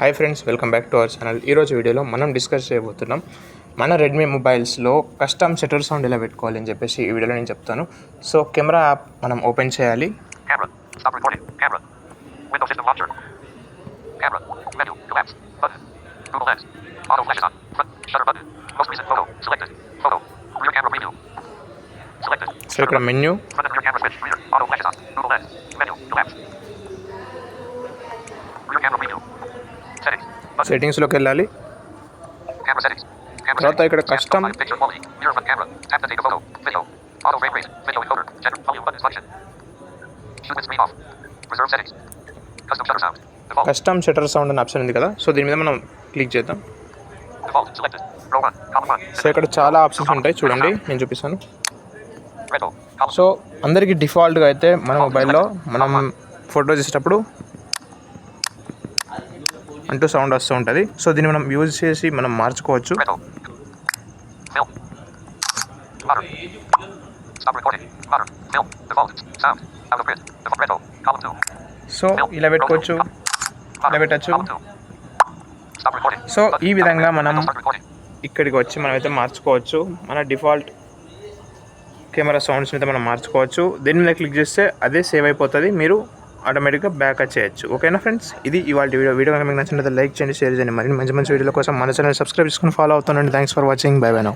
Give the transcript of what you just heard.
Hi friends, welcome back to our channel. ఈరోజు వీడియోలో మనం డిస్కస్ చేయబోతున్నాం మన రెడ్మీ మొబైల్స్లో కస్టమ్ షట్టర్ సౌండ్ ఎలా పెట్టుకోవాలి అని చెప్పేసి ఈ వీడియోలో నేను చెప్తాను. సో కెమెరా యాప్ మనం ఓపెన్ చేయాలి. సో ఇక్కడ మెన్యూ, సెట్టింగ్స్లోకి వెళ్ళాలి. తర్వాత ఇక్కడ కస్టమ్ కస్టమ్ షట్టర్ సౌండ్ అనే ఆప్షన్ ఉంది కదా, సో దీని మీద మనం క్లిక్ చేద్దాం. సో ఇక్కడ చాలా ఆప్షన్స్ ఉంటాయి, చూడండి నేను చూపిస్తాను. సో అందరికీ డిఫాల్ట్గా అయితే మన మొబైల్లో మనం ఫోటో తీసేటప్పుడు అంటూ సౌండ్ వస్తూ ఉంటుంది. సో దీన్ని మనం యూజ్ చేసి మనం మార్చుకోవచ్చు. సో ఇలా పెట్టుకోవచ్చు, ఇలా పెట్టచ్చు. సో ఈ విధంగా మనం ఇక్కడికి వచ్చి మనమైతే మార్చుకోవచ్చు. మన డిఫాల్ట్ కెమెరా సౌండ్స్ మీద మనం మార్చుకోవచ్చు. దీని మీద క్లిక్ చేస్తే అదే సేవ్ అయిపోతుంది, మీరు ఆటోమేటిక్గా బ్యాక్ చేయొచ్చు. ఓకేనా ఫ్రెండ్స్, ఇది ఇవాళ వీడియో కనుక మీకు నచ్చినట్లయితే లైక్ చేయండి, షేర్ చేయండి. మరి మంచి వీడియోల కోసం మన ఛానల్ సబ్స్క్రైబ్ చేసుకుని ఫాలో అవుతానండి. Thanks for watching. By by now.